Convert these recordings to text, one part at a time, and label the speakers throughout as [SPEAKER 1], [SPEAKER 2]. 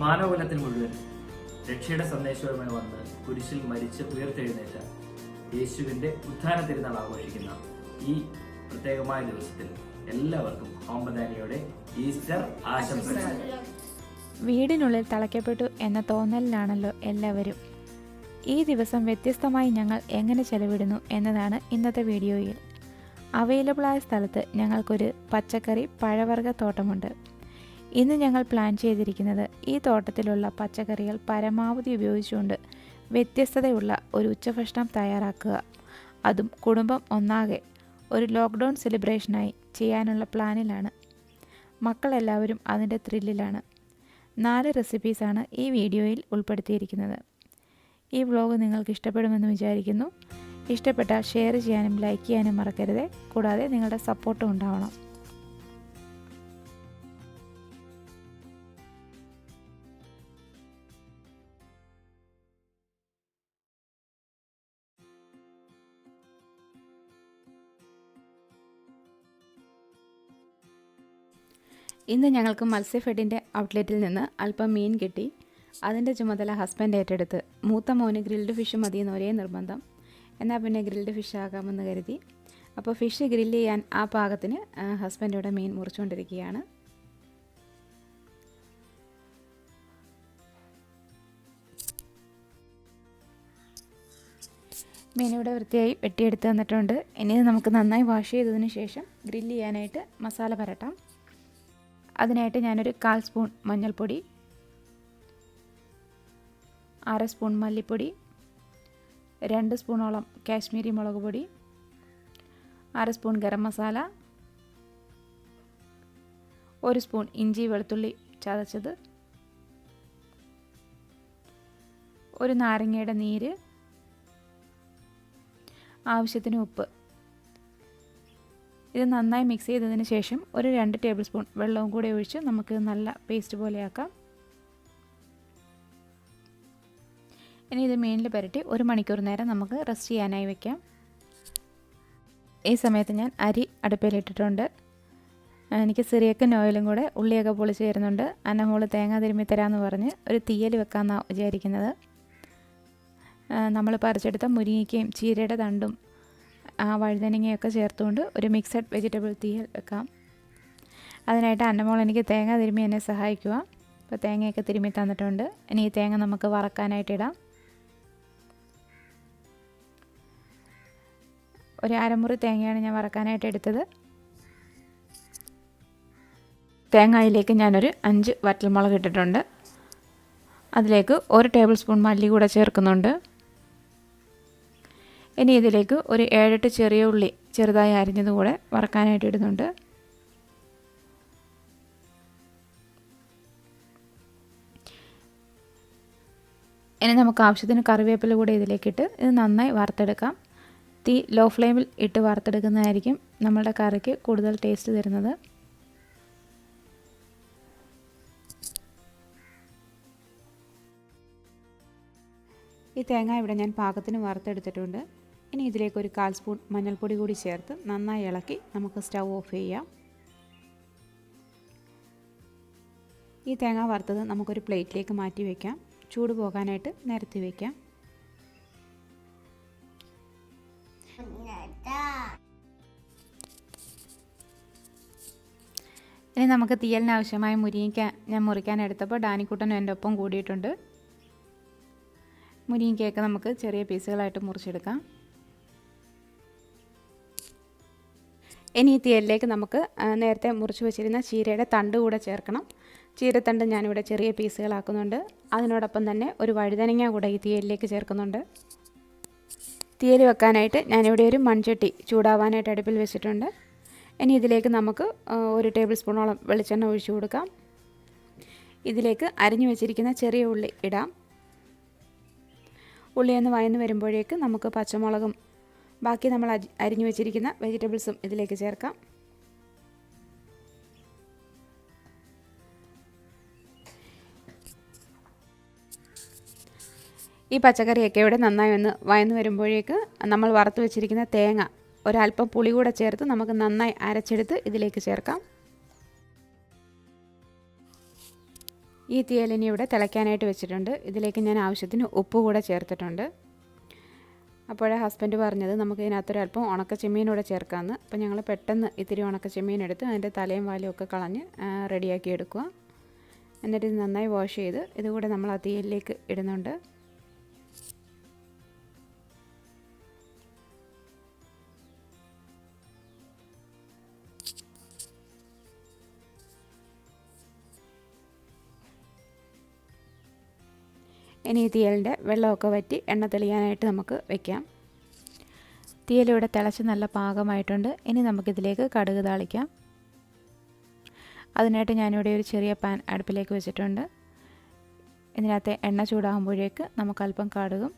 [SPEAKER 1] മാനവകുലത്തിന് മുഴുവൻ രക്ഷയുടെ സന്ദേശവുമായി വന്ന് കുരിശിൽ മരിച്ച് ഉയർത്തെഴുന്നേറ്റ യേശുവിന്റെ ഉത്ഥാന തിരുനാൾ ആഘോഷിക്കുന്ന ഈ പ്രത്യേകമായ ദിവസത്തിൽ എല്ലാവർക്കും ഹോംബദാനിയുടെ ഈസ്റ്റർ ആശംസകൾ.
[SPEAKER 2] വീടിനുള്ളിൽ തളയ്ക്കപ്പെട്ടു എന്ന തോന്നലിലാണല്ലോ എല്ലാവരും. ഈ ദിവസം വ്യത്യസ്തമായി ഞങ്ങൾ എങ്ങനെ ചെലവിടുന്നു എന്നതാണ് ഇന്നത്തെ വീഡിയോയിൽ. അവൈലബിളായ സ്ഥലത്ത് ഞങ്ങൾക്കൊരു പച്ചക്കറി പഴവർഗ്ഗ തോട്ടമുണ്ട്. ഇന്ന് ഞങ്ങൾ പ്ലാൻ ചെയ്തിരിക്കുന്നത് ഈ തോട്ടത്തിലുള്ള പച്ചക്കറികൾ പരമാവധി ഉപയോഗിച്ചുകൊണ്ട് വ്യത്യസ്തതയുള്ള ഒരു ഉച്ചഭക്ഷണം തയ്യാറാക്കുക, അതും കുടുംബം ഒന്നാകെ ഒരു ലോക്ക്ഡൗൺ സെലിബ്രേഷനായി ചെയ്യാനുള്ള പ്ലാനിലാണ്. മക്കളെല്ലാവരും അതിൻ്റെ ത്രില്ലിലാണ്. 4 റെസിപ്പീസാണ് ഈ വീഡിയോയിൽ ഉൾപ്പെടുത്തിയിരിക്കുന്നത്. ഈ വ്ലോഗ് നിങ്ങൾക്ക് ഇഷ്ടപ്പെടുമെന്ന് വിചാരിക്കുന്നു. ഇഷ്ടപ്പെട്ടാൽ ഷെയർ ചെയ്യാനും ലൈക്ക് ചെയ്യാനും മറക്കരുത്. കൂടാതെ നിങ്ങളുടെ സപ്പോർട്ടും ഉണ്ടാവണം. ഇന്ന് ഞങ്ങൾക്ക് മത്സ്യഫെഡിൻ്റെ ഔട്ട്ലെറ്റിൽ നിന്ന് അല്പം മീൻ കിട്ടി. അതിൻ്റെ ചുമതല ഹസ്ബൻഡ് ഏറ്റെടുത്ത്. മൂത്ത മോന് ഗ്രിൽഡ് ഫിഷ് മതിയെന്ന് ഒരേ നിർബന്ധം. എന്നാൽ പിന്നെ ഗ്രിൽഡ് ഫിഷ് ആകാമെന്ന് കരുതി. അപ്പോൾ ഫിഷ് ഗ്രില്ല് ചെയ്യാൻ ആ പാകത്തിന് ഹസ്ബൻഡോടെ മീൻ മുറിച്ചുകൊണ്ടിരിക്കുകയാണ്. മീനിവിടെ വൃത്തിയായി വെട്ടിയെടുത്ത് തന്നിട്ടുണ്ട്. ഇനി നമുക്ക് നന്നായി വാഷ് ചെയ്തതിന് ശേഷം ഗ്രില്ല് ചെയ്യാനായിട്ട് മസാല പരട്ടാം. അതിനായിട്ട് ഞാനൊരു 1/4 സ്പൂൺ മഞ്ഞൾപ്പൊടി, 1/2 സ്പൂൺ മല്ലിപ്പൊടി, 2 സ്പൂണോളം കാശ്മീരി മുളക് പൊടി, 1/2 സ്പൂൺ ഗരം മസാല, 1 സ്പൂൺ ഇഞ്ചി വെളുത്തുള്ളി ചതച്ചത്, ഒരു നാരങ്ങയുടെ നീര്, ആവശ്യത്തിന് ഉപ്പ്. ഇത് നന്നായി മിക്സ് ചെയ്തതിന് ശേഷം ഒരു 2 ടേബിൾ സ്പൂൺ വെള്ളവും കൂടി ഒഴിച്ച് നമുക്ക് നല്ല പേസ്റ്റ് പോലെയാക്കാം. ഇനി ഇത് മീനിൽ പുരട്ടി 1 മണിക്കൂർ നേരം നമുക്ക് റെസ്റ്റ് ചെയ്യാനായി വയ്ക്കാം. ഈ സമയത്ത് ഞാൻ അരി അടുപ്പിലിട്ടിട്ടുണ്ട്. എനിക്ക് സിറിയക്കൻ ഓയിലും കൂടെ ഉള്ളിയൊക്കെ പൊളിച്ച് തരുന്നുണ്ട്. അന്നമോള് തേങ്ങ തിരുമ്മി തരാമെന്ന് പറഞ്ഞ് ഒരു തീയൽ വെക്കാമെന്നാണ് വിചാരിക്കുന്നത്. നമ്മൾ പറിച്ചെടുത്ത മുരിങ്ങയ്ക്കയും ചീരയുടെ തണ്ടും വഴുതനങ്ങയൊക്കെ ചേർത്തുകൊണ്ട് ഒരു മിക്സഡ് വെജിറ്റബിൾ തീയൽ വെക്കാം. അതിനായിട്ട് അന്നമോൾ എനിക്ക് തേങ്ങ തിരുമ്മി എന്നെ സഹായിക്കുക. അപ്പോൾ തേങ്ങയൊക്കെ തിരുമ്മി തന്നിട്ടുണ്ട്. ഇനി ഈ തേങ്ങ നമുക്ക് വറക്കാനായിട്ട് ഇടാം. ഒരു അരമുറി തേങ്ങയാണ് ഞാൻ വറക്കാനായിട്ട് എടുത്തത്. തേങ്ങയിലേക്ക് ഞാനൊരു 5 വറ്റൽമുളക് ഇട്ടിട്ടുണ്ട്. അതിലേക്ക് 1 ടേബിൾ സ്പൂൺ മല്ലി കൂടെ ചേർക്കുന്നുണ്ട്. ഇനി ഇതിലേക്ക് ഒരു 7-8 ചെറിയ ഉള്ളി ചെറുതായി അരിഞ്ഞതും കൂടെ വറക്കാനായിട്ട് ഇടുന്നുണ്ട്. ഇനി നമുക്ക് ആവശ്യത്തിന് കറിവേപ്പില കൂടെ ഇതിലേക്കിട്ട് ഇത് നന്നായി വറുത്തെടുക്കാം. തീ ലോ ഫ്ലെയിമിൽ ഇട്ട് വറുത്തെടുക്കുന്നതായിരിക്കും നമ്മളുടെ കറിക്ക് കൂടുതൽ ടേസ്റ്റ് തരുന്നത്. ഈ തേങ്ങ ഇവിടെ ഞാൻ പാകത്തിന് വറുത്തെടുത്തിട്ടുണ്ട്. ഇനി ഇതിലേക്ക് ഒരു 1/4 സ്പൂൺ മഞ്ഞൾപ്പൊടി കൂടി ചേർത്ത് നന്നായി ഇളക്കി നമുക്ക് സ്റ്റൗ ഓഫ് ചെയ്യാം. ഈ തേങ്ങ വറുത്തത് നമുക്കൊരു പ്ലേറ്റിലേക്ക് മാറ്റി വയ്ക്കാം. ചൂട് പോകാനായിട്ട് നിരത്തി വയ്ക്കാം. ഇനി നമുക്ക് തീയലിന് ആവശ്യമായ മുരിങ്ങയ്ക്ക ഞാൻ മുറിക്കാൻ എടുത്തപ്പോൾ ഡാനിക്കുട്ടനും എൻ്റെ ഒപ്പം കൂടിയിട്ടുണ്ട്. മുരിങ്ങയ്ക്കയൊക്കെ നമുക്ക് ചെറിയ പീസുകളായിട്ട് മുറിച്ചെടുക്കാം. ഇനി ഈ തീയലിലേക്ക് നമുക്ക് നേരത്തെ മുറിച്ച് വെച്ചിരുന്ന ചീരയുടെ തണ്ട് കൂടെ ചേർക്കണം. ചീരത്തണ്ട് ഞാനിവിടെ ചെറിയ പീസുകളാക്കുന്നുണ്ട്. അതിനോടൊപ്പം തന്നെ ഒരു വഴുതനങ്ങ കൂടെ ഈ തീയലിലേക്ക് ചേർക്കുന്നുണ്ട്. തീയൽ വെക്കാനായിട്ട് ഞാനിവിടെ ഒരു മൺചട്ടി ചൂടാവാനായിട്ട് അടുപ്പിൽ വെച്ചിട്ടുണ്ട്. ഇനി ഇതിലേക്ക് നമുക്ക് 1 ടേബിൾ സ്പൂണോളം വെളിച്ചെണ്ണ ഒഴിച്ചു കൊടുക്കാം. ഇതിലേക്ക് അരിഞ്ഞു വെച്ചിരിക്കുന്ന ചെറിയ ഉള്ളി ഇടാം. ഉള്ളി ഒന്ന് വഴന്ന് വരുമ്പോഴേക്ക് നമുക്ക് പച്ചമുളകും ബാക്കി നമ്മൾ അരിഞ്ഞു വെച്ചിരിക്കുന്ന വെജിറ്റബിൾസും ഇതിലേക്ക് ചേർക്കാം. ഈ പച്ചക്കറിയൊക്കെ ഇവിടെ നന്നായി ഒന്ന് വഴന്ന് വരുമ്പോഴേക്ക് നമ്മൾ വറുത്ത് വെച്ചിരിക്കുന്ന തേങ്ങ ഒരല്പം പുളി കൂടെ ചേർത്ത് നമുക്ക് നന്നായി അരച്ചെടുത്ത് ഇതിലേക്ക് ചേർക്കാം.
[SPEAKER 3] ഈ തീയലിനി ഇവിടെ തിളയ്ക്കാനായിട്ട് വെച്ചിട്ടുണ്ട്. ഇതിലേക്ക് ഞാൻ ആവശ്യത്തിന് ഉപ്പ് കൂടെ ചേർത്തിട്ടുണ്ട്. അപ്പോഴേ ഹസ്ബൻഡ് പറഞ്ഞത് നമുക്ക് ഇതിനകത്തൊരല്പം ഉണക്ക ചെമ്മീനൂടെ ചേർക്കാമെന്ന്. അപ്പോൾ ഞങ്ങൾ പെട്ടെന്ന് ഇത്തിരി ഉണക്ക ചെമ്മീൻ എടുത്ത് അതിൻ്റെ തലയും വാലും ഒക്കെ കളഞ്ഞ് റെഡിയാക്കി എടുക്കുക. എന്നിട്ട് ഇത് നന്നായി വാഷ് ചെയ്ത് ഇതുകൂടെ നമ്മൾ ആ തീയലിലേക്ക് ഇടുന്നുണ്ട്. ഇനി ഈ തീയലിൻ്റെ വെള്ളമൊക്കെ വറ്റി എണ്ണ തെളിയാനായിട്ട് നമുക്ക് വെക്കാം. തീയലിവിടെ തിളച്ച് നല്ല പാകമായിട്ടുണ്ട്. ഇനി നമുക്കിതിലേക്ക് കടുക് താളിക്കാം. അതിനായിട്ട് ഞാനിവിടെ ഒരു ചെറിയ പാൻ അടുപ്പിലേക്ക് വെച്ചിട്ടുണ്ട്. ഇതിനകത്ത് എണ്ണ ചൂടാകുമ്പോഴേക്ക് നമുക്ക് അല്പം കടുകും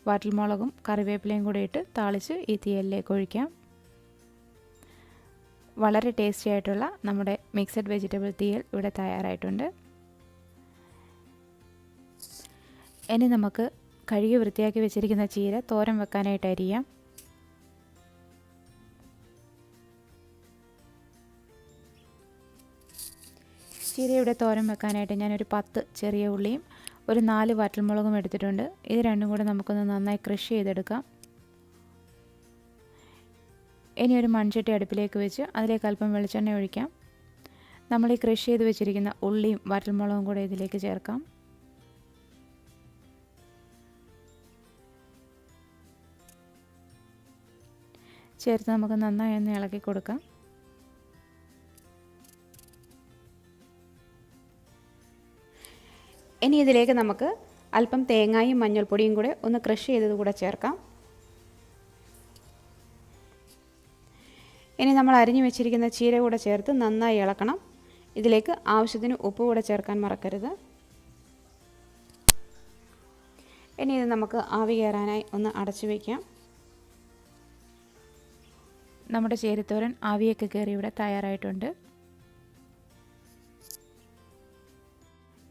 [SPEAKER 3] വറ്റൽമുളകും കറിവേപ്പിലയും കൂടി ഇട്ട് താളിച്ച് ഈ തീയലിലേക്ക് ഒഴിക്കാം. വളരെ ടേസ്റ്റി ആയിട്ടുള്ള നമ്മുടെ മിക്സഡ് വെജിറ്റബിൾ തീയൽ ഇവിടെ തയ്യാറായിട്ടുണ്ട്. ഇനി നമുക്ക് കഴുകി വൃത്തിയാക്കി വെച്ചിരിക്കുന്ന ചീര തോരൻ വെക്കാനായിട്ട് അരിയാം. ചീരയുടെ തോരൻ വെക്കാനായിട്ട് ഞാനൊരു 10 ചെറിയ ഉള്ളിയും ഒരു 4 വറ്റൽമുളകും എടുത്തിട്ടുണ്ട്. ഇത് രണ്ടും കൂടെ നമുക്കൊന്ന് നന്നായി ക്രഷ് ചെയ്തെടുക്കാം. ഇനി ഒരു മൺചട്ടി അടുപ്പിലേക്ക് വെച്ച് അതിലേക്ക് അല്പം വെളിച്ചെണ്ണ ഒഴിക്കാം. നമ്മൾ ഈ ക്രഷ് ചെയ്ത് വെച്ചിരിക്കുന്ന ഉള്ളിയും വറ്റൽമുളകും കൂടെ ഇതിലേക്ക് ചേർക്കാം. ചേർത്ത് നമുക്ക് നന്നായി ഒന്ന് ഇളക്കി കൊടുക്കാം. ഇനി ഇതിലേക്ക് നമുക്ക് അല്പം തേങ്ങയും മഞ്ഞൾപ്പൊടിയും കൂടെ ഒന്ന് ക്രഷ് ചെയ്തത് കൂടെ ചേർക്കാം. ഇനി നമ്മൾ അരിഞ്ഞു വെച്ചിരിക്കുന്ന ചീര കൂടെ ചേർത്ത് നന്നായി ഇളക്കണം. ഇതിലേക്ക് ആവശ്യത്തിന് ഉപ്പ് കൂടെ ചേർക്കാൻ മറക്കരുത്. ഇനി ഇത് നമുക്ക് ആവി കയറാനായി ഒന്ന് അടച്ചു വയ്ക്കാം. നമ്മുടെ ചീരത്തോരൻ ആവിയൊക്കെ കയറി ഇവിടെ തയ്യാറായിട്ടുണ്ട്.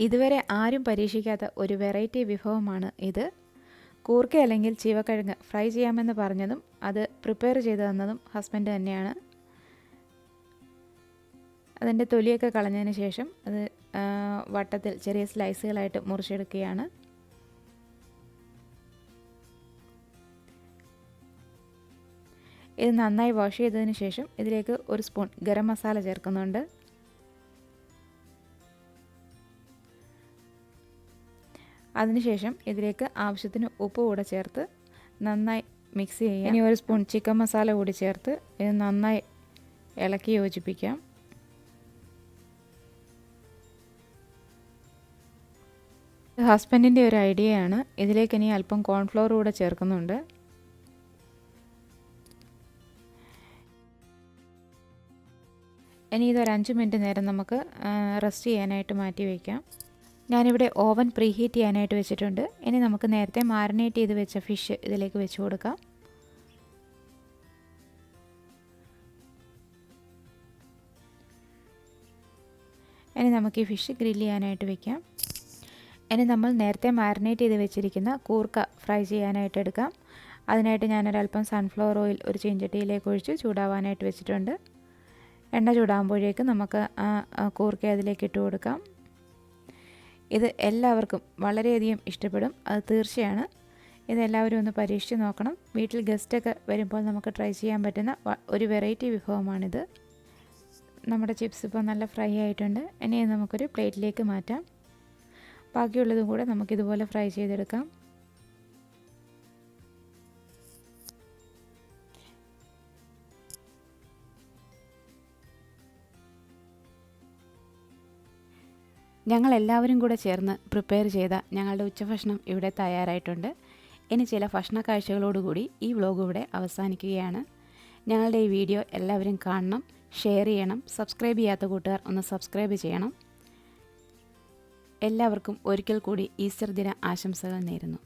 [SPEAKER 3] ഇതുവരെ ആരും പരീക്ഷിക്കാത്ത ഒരു വെറൈറ്റി വിഭവമാണ് ഇത്. കൂർക്ക അല്ലെങ്കിൽ ചീവക്കിഴങ്ങ് ഫ്രൈ ചെയ്യാമെന്ന് പറഞ്ഞതും അത് പ്രിപ്പയർ ചെയ്ത് തന്നതും ഹസ്ബൻഡ് തന്നെയാണ്. അതിൻ്റെ തൊലിയൊക്കെ കളഞ്ഞതിന് ശേഷം അത് വട്ടത്തിൽ ചെറിയ സ്ലൈസുകളായിട്ട് മുറിച്ചെടുക്കുകയാണ്. ഇത് നന്നായി വാഷ് ചെയ്തതിന് ശേഷം ഇതിലേക്ക് ഒരു സ്പൂൺ ഗരം മസാല ചേർക്കുന്നുണ്ട്. അതിനുശേഷം ഇതിലേക്ക് ആവശ്യത്തിന് ഉപ്പ് കൂടെ ചേർത്ത് നന്നായി മിക്സ് ചെയ്യാം. ഇനി ഒരു സ്പൂൺ ചിക്കൻ മസാല കൂടി ചേർത്ത് ഇത് നന്നായി ഇളക്കി യോജിപ്പിക്കാം. ഹസ്ബൻഡിൻ്റെ ഒരു ഐഡിയയാണ്. ഇതിലേക്ക് ഇനി അല്പം കോൺഫ്ലവർ കൂടെ ചേർക്കുന്നുണ്ട്. ഇനി ഇതൊരു 5 മിനിറ്റ് നേരം നമുക്ക് റെസ്റ്റ് ചെയ്യാനായിട്ട് മാറ്റി വയ്ക്കാം. ഞാനിവിടെ ഓവൻ പ്രീഹീറ്റ് ചെയ്യാനായിട്ട് വെച്ചിട്ടുണ്ട്. ഇനി നമുക്ക് നേരത്തെ മാരിനേറ്റ് ചെയ്ത് വെച്ച ഫിഷ് ഇതിലേക്ക് വെച്ച് കൊടുക്കാം. ഇനി നമുക്ക് ഈ ഫിഷ് ഗ്രില്ല് ചെയ്യാനായിട്ട് വെക്കാം. ഇനി നമ്മൾ നേരത്തെ മാരിനേറ്റ് ചെയ്ത് വെച്ചിരിക്കുന്ന കൂർക്ക ഫ്രൈ ചെയ്യാനായിട്ട് എടുക്കാം. അതിനായിട്ട് ഞാനൊരല്പം സൺഫ്ലവർ ഓയിൽ ഒരു ചീഞ്ചട്ടിയിലേക്ക് ഒഴിച്ച് ചൂടാവാനായിട്ട് വെച്ചിട്ടുണ്ട്. എണ്ണ ചൂടാകുമ്പോഴേക്ക് നമുക്ക് കൂർക്ക അതിലേക്ക് ഇട്ട് കൊടുക്കാം. ഇത് എല്ലാവർക്കും വളരെയധികം ഇഷ്ടപ്പെടും, അത് തീർച്ചയാണ്. ഇതെല്ലാവരും ഒന്ന് പരീക്ഷിച്ച് നോക്കണം. വീട്ടിൽ ഗസ്റ്റൊക്കെ വരുമ്പോൾ നമുക്ക് ട്രൈ ചെയ്യാൻ പറ്റുന്ന ഒരു വെറൈറ്റി വിഭവമാണിത്. നമ്മുടെ ചിപ്സ് ഇപ്പോൾ നല്ല ഫ്രൈ ആയിട്ടുണ്ട്. ഇനി നമുക്കൊരു പ്ലേറ്റിലേക്ക് മാറ്റാം. ബാക്കിയുള്ളതും കൂടെ നമുക്കിതുപോലെ ഫ്രൈ ചെയ്തെടുക്കാം. ഞങ്ങളെല്ലാവരും കൂടെ ചേർന്ന് പ്രിപ്പയർ ചെയ്ത ഞങ്ങളുടെ ഉച്ചഭക്ഷണം ഇവിടെ തയ്യാറായിട്ടുണ്ട്. ഇനി ചില ഭക്ഷണ കാഴ്ചകളോടുകൂടി ഈ വ്ലോഗ് ഇവിടെ അവസാനിക്കുകയാണ്. ഞങ്ങളുടെ ഈ വീഡിയോ എല്ലാവരും കാണണം, ഷെയർ ചെയ്യണം. സബ്സ്ക്രൈബ് ചെയ്യാത്ത കൂട്ടുകാർ ഒന്ന് സബ്സ്ക്രൈബ് ചെയ്യണം. എല്ലാവർക്കും ഒരിക്കൽ കൂടി ഈസ്റ്റർ ദിന ആശംസകൾ നേരുന്നു.